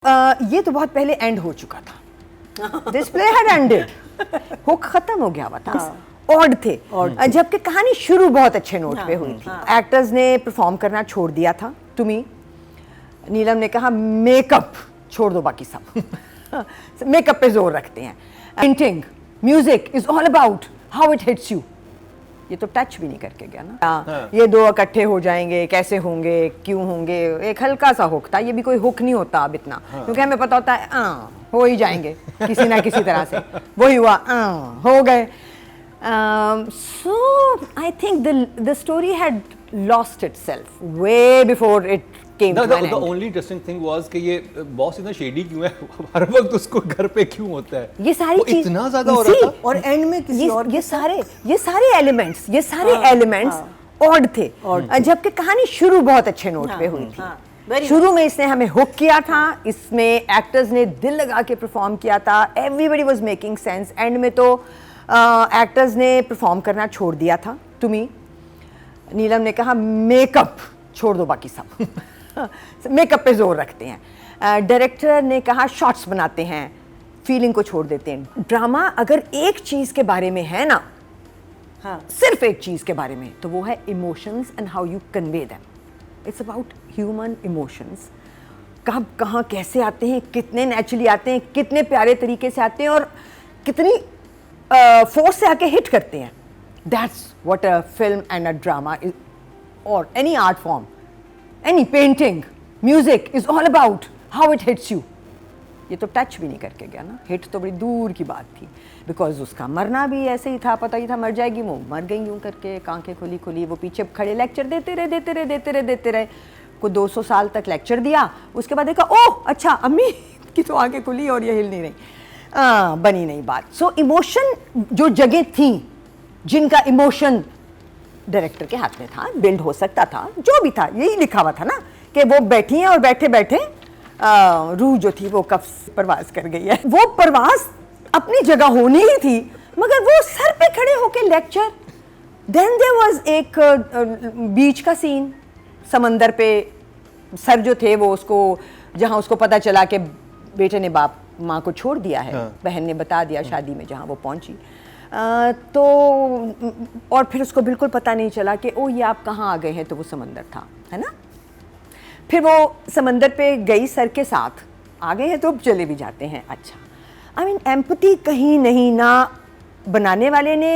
ये तो बहुत पहले एंड हो चुका था। This play had ended, hook खत्म हो गया हुआ था। ऑड थे, जबकि कहानी शुरू बहुत अच्छे नोट पे हुई थी। एक्टर्स ने परफॉर्म करना छोड़ दिया था। तुम्हें नीलम ने कहा मेकअप छोड़ दो, बाकी सब मेकअप पे जोर रखते हैं। Painting, music is all about how it hits you. ये तो टच भी नहीं करके गया ना। ये दो इकट्ठे हो जाएंगे, कैसे होंगे, क्यों होंगे, एक हल्का सा हुक था। ये भी कोई हुक नहीं होता अब इतना, क्योंकि हमें पता होता है हो ही जाएंगे किसी ना किसी तरह से। वही हुआ, हो गए। So I think the story had lost itself way before it came to an end. The only interesting thing was कि ये बॉस इतना शेडी क्यों है, हर वक्त उसको घर पे क्यों होता है, ये सारी चीज इतना ज्यादा हो रहा था। और एंड में किसी और ये सारे एलिमेंट्स ऑड थे, जबकि कहानी शुरू बहुत अच्छे नोट पे हुई थी। शुरू में इसने हमें हुक किया था, इसमें एक्टर्स ने दिल लगा के परफॉर्म किया था, everybody was making sense. And में तो एक्टर्स ने परफॉर्म करना छोड़ दिया था। तुम्हें नीलम ने कहा मेकअप छोड़ दो, बाकी सब मेकअप पे जोर रखते हैं। डायरेक्टर ने कहा शॉट्स बनाते हैं, फीलिंग को छोड़ देते हैं। ड्रामा अगर एक चीज के बारे में है ना, सिर्फ एक चीज के बारे में, तो वो है emotions and how you convey them. It's about human emotions. कब कहाँ कैसे आते हैं, कितने नेचुरली आते हैं, कितने प्यारे तरीके से आते हैं, और कितनी फोर्स से आके हिट करते हैं। That's what a film and a drama is, और any art form, any painting, music is all about how it hits you. ये तो टच भी नहीं करके गया ना, हिट तो बड़ी दूर की बात थी, बिकॉज उसका मरना भी ऐसे ही था, पता ही था मर जाएगी। वो मर गई यूं करके, आंखें खुली खुली, वो पीछे खड़े लेक्चर देते रहे। को 200 साल तक लेक्चर दिया, उसके बाद देखा ओह अच्छा अम्मी की तो आंखें खुली और ये हिल नहीं रही। बनी नहीं बात। सो इमोशन, जो जगह थी जिनका इमोशन डायरेक्टर के हाथ में था, बिल्ड हो सकता था, जो भी था, यही लिखा हुआ था ना कि वो बैठी हैं और बैठे बैठे रूह जो थी वो कब परवाज कर गई है। वो परवाज अपनी जगह होनी ही थी, मगर वो सर पे खड़े होके लेक्चर। देन देयर वाज एक बीच का सीन, समंदर पे सर जो थे वो उसको, जहां उसको पता चला कि बेटे ने बाप माँ को छोड़ दिया है, बहन ने बता दिया शादी में जहाँ वो पहुँची, तो और फिर उसको बिल्कुल पता नहीं चला कि ओ ये आप कहाँ आ गए हैं, तो वो समंदर था, है ना। फिर वो समंदर पे गई सर के साथ, आ गए हैं तो चले भी जाते हैं। अच्छा, आई मीन एम्पैथी कहीं नहीं, ना बनाने वाले ने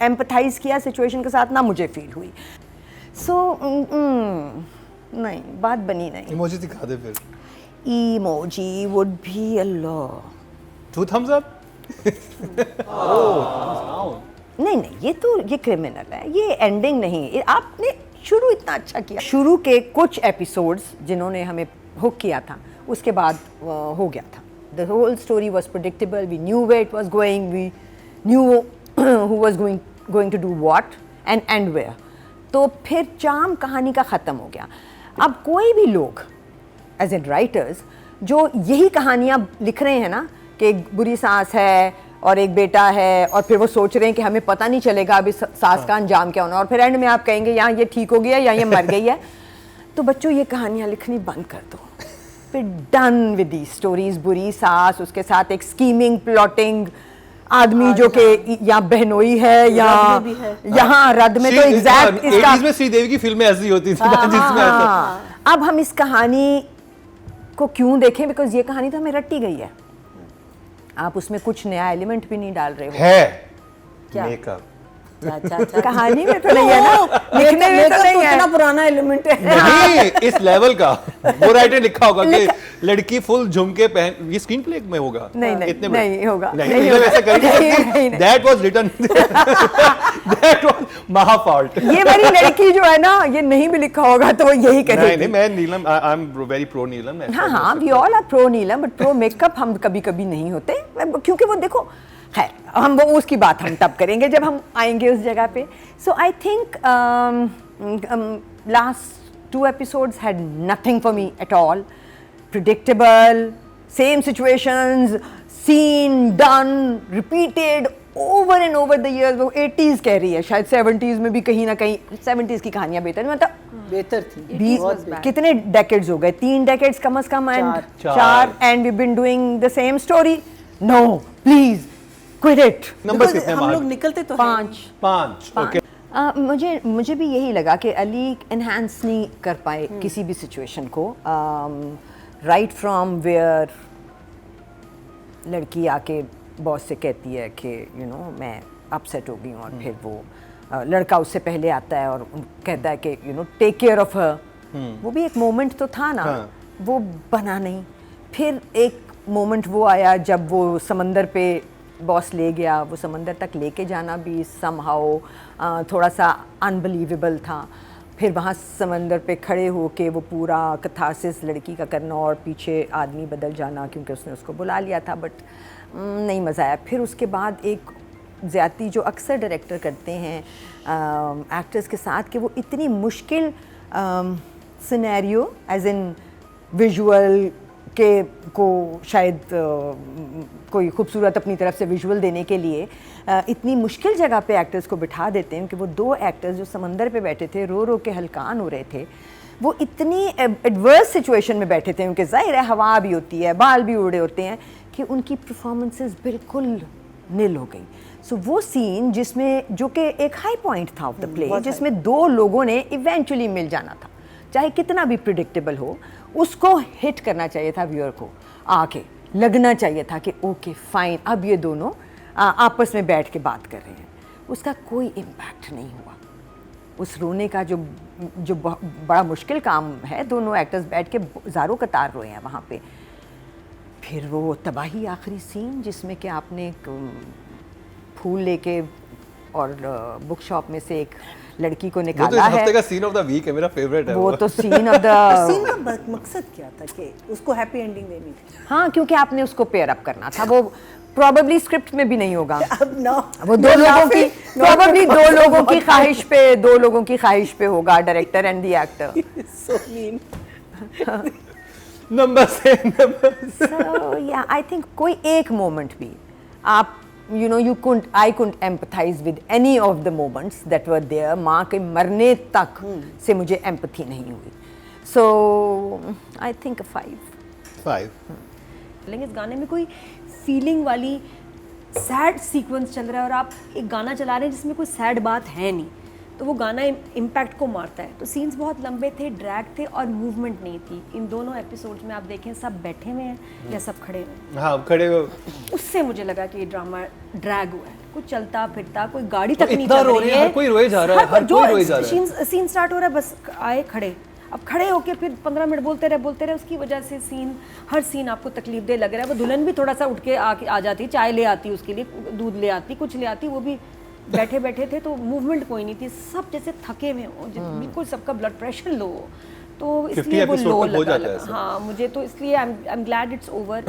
एम्पैथाइज किया सिचुएशन के साथ, ना मुझे फील हुई। सो नहीं, बात बनी नहीं। इमोजी दिखा दे फिर। Emoji would be a law. 2 thumbs up? नहीं, ये क्रिमिनल है, ये एंडिंग नहीं। आपने शुरू इतना अच्छा किया, शुरू के कुछ एपिसोड्स जिन्होंने हमें हुक किया था, उसके बाद हो गया था। The whole story was predictable. We knew where it was going. We knew who was going to do what and where. तो फिर चार्म कहानी का ख़त्म हो गया। अब कोई भी लोग एज ए राइटर्स जो यही कहानियाँ लिख रहे हैं ना, कि एक बुरी सास है और एक बेटा है, और फिर वो सोच रहे हैं कि हमें पता नहीं चलेगा अभी सास का अंजाम क्या होना, और फिर एंड में आप कहेंगे यहाँ ये ठीक हो गया या ये मर गई है। तो बच्चों ये कहानियाँ लिखनी बंद कर दो, फिर डन विद दी स्टोरीज। बुरी सास, उसके साथ एक स्कीमिंग प्लॉटिंग आदमी जो कि या बहनोई है या यहाँ रद में, तो एग्जैक्ट इसका में श्रीदेवी की फिल्में ऐसी होती थी जिसमें अब हम इस कहानी को क्यों देखें, बिकॉज ये कहानी तो हमें रट्टी गई है। आप उसमें कुछ नया एलिमेंट भी नहीं डाल रहे हो। है क्या? मेकअप। अच्छा। कहानी में तो नहीं है ना, लिखने में तो नहीं है। इतना पुराना एलिमेंट है नहीं, इस लेवल का वो राइटर लिखा होगा कि लड़की फुल झुमके पहन, ये स्क्रीन प्ले में होगा। नहीं होगा। ऐसा करेंगे। That was written. That was my fault. ये वाली लड़की जो है ना, ये नहीं भी लिखा होगा तो वो यही करेगी। नहीं, मैं नीलम, I am very pro नीलम। हाँ, we all are pro Neelam, but pro makeup हम कभी नहीं होते, क्योंकि वो देखो है, हम वो उसकी बात हम तब करेंगे जब हम आएंगे उस जगह पे। So I think last 2 episodes had nothing for me at all. Predictable, same situations, seen, done, repeated over and over the years. वो 80s कह रही है, शायद 70s में भी कहीं ना कहीं 70s की कहानियाँ बेहतर, मतलब बेहतर थी। 20 बहुत बेहतर। कितने डेकेड्स हो गए, 3 डेकेड्स कम से कम, एंड चार। चार, and we been doing the same story. No please quit it. Numbers Because कितने हम लोग मार्क? निकलते तो हैं 5. 5. ओके. मुझे भी यही लगा कि अली एनहांस नहीं कर पाए किसी भी सिचुएशन को. राइट फ्रॉम वेयर लड़की आके बॉस से कहती है कि मैं अपसेट हो गई हूँ, और फिर वो लड़का उससे पहले आता है और कहता है कि टेक केयर ऑफ हर. वो भी एक मोमेंट तो था ना. हाँ. वो बना नहीं. फिर एक मोमेंट वो आया जब वो समंदर पे बॉस ले गया. वो समंदर तक लेके जाना भी समहाउ थोड़ा सा अनबिलीवेबल था. फिर वहाँ समंदर पे खड़े होके वो पूरा कथारसिस लड़की का करना और पीछे आदमी बदल जाना, क्योंकि उसने उसको बुला लिया था, बट नहीं मज़ा आया. फिर उसके बाद एक ज़्यादती जो अक्सर डायरेक्टर करते हैं एक्टर्स के साथ, कि वो इतनी मुश्किल सिनेरियो एज इन विजुअल के को शायद कोई खूबसूरत अपनी तरफ से विजुअल देने के लिए इतनी मुश्किल जगह पे एक्टर्स को बिठा देते हैं कि वो 2 एक्टर्स जो समंदर पे बैठे थे, रो रो के हलकान हो रहे थे. वो इतनी एडवर्स सिचुएशन में बैठे थे, उनके ज़ाहिर है हवा भी होती है, बाल भी उड़े होते हैं, कि उनकी परफॉर्मेंसेस बिल्कुल निल हो गई. सो वो सीन जिसमें, जो कि एक हाई पॉइंट था ऑफ द प्ले, जिसमें 2 लोगों ने इवेंचुअली मिल जाना था, चाहे कितना भी प्रिडिक्टेबल हो, उसको हिट करना चाहिए था. व्यूअर को आके लगना चाहिए था कि ओके फाइन, अब ये दोनों आपस में बैठ के बात कर रहे हैं. उसका कोई इम्पैक्ट नहीं हुआ. उस रोने का जो बड़ा मुश्किल काम है, दोनों एक्टर्स बैठ के ज़ारों कतार रोए हैं वहाँ पे. फिर वो तबाही आखिरी सीन जिसमें कि आपने एक फूल लेके और बुक शॉप में से एक लड़की को वो तो निकाला इस हफ्ते है. का सीन ऑफ द वीक है, मेरा फेवरेट है वो तो सीन ऑफ द सीन का मकसद क्या था कि उसको हैप्पी एंडिंग देनी थी. हाँ, क्योंकि आपने उसको पेयर अप करना था. वो प्रॉबेबली स्क्रिप्ट में भी नहीं होगा. अब ना वो 2 लोगों की, प्रॉबेबली 2 लोगों की ख्वाहिश पे, 2 लोगों की ख्वाहिश पे होगा, director and the actor. so mean. Number से number. So yeah, I think कोई एक मोमेंट भी आप I couldn't empathize with any of the moments that were there. माँ के मरने तक से मुझे एम्पथी नहीं हुई. So I think 5. 5. लेकिन इस गाने में कोई फीलिंग वाली सैड सीक्वेंस चल रहा है और आप एक गाना चला रहे हैं जिसमें कोई सैड बात है नहीं, तो वो गाना इम्पैक्ट को मारता है. तो सीन्स बहुत लंबे थे, ड्रैग थे और मूवमेंट नहीं थी. इन दोनों एपिसोड्स में आप देखें सब बैठे हुए हैं या सब खड़े हुए हैं. हाँ, खड़े हुए. उससे मुझे लगा कि ये ड्रामा ड्रैग हुआ है. कुछ चलता फिरता, कोई गाड़ी तक नहीं इतना चल रो रही रहे हैं, है. हर कोई रोए जा रहा है, हर कोई रोए जा रहा है. सीन स्टार्ट हो रहा है, बस आए खड़े. अब खड़े होके फिर 15 मिनट बोलते रहे, उसकी वजह से हर सीन आपको तकलीफ दे लग रहा है. वो दुल्हन भी थोड़ा सा उठ के आ जाती, चाय ले आती, उसके लिए दूध ले आती, कुछ ले आती. वो भी बैठे थे तो मूवमेंट कोई नहीं थी. सब जैसे थके हुए हो, बिल्कुल सबका ब्लड प्रेशर लो, तो इसलिए वो लो लगा. हाँ, मुझे तो इसलिए I am glad it's over.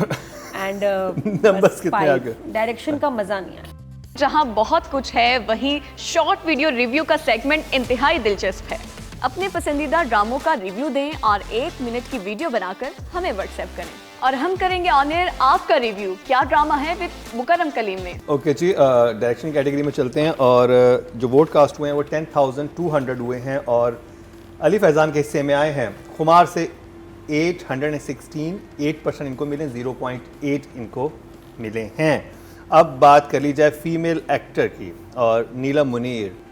And numbers कितने आ गए? डायरेक्शन का मजा नहीं आया. जहां बहुत कुछ है, वहीं शॉर्ट वीडियो रिव्यू का सेगमेंट इंतहाई दिलचस्प है. अपने पसंदीदा ड्रामों का रिव्यू दें और 1 मिनट की वीडियो बनाकर हमें व्हाट्सएप करें और हम करेंगे ऑन एयर आपका रिव्यू. क्या ड्रामा है विद मुकर्रम कलीम में. ओके जी, डायरेक्शन कैटेगरी में चलते हैं. और जो वोट कास्ट हुए हैं वो 10,200 हुए हैं और अली फैज़ान के हिस्से में आए हैं खुमार से 816. 8% इनको मिले, 0.8 इनको मिले हैं. अब बात कर ली जाए फीमेल एक्टर की, और नीलम मुनीर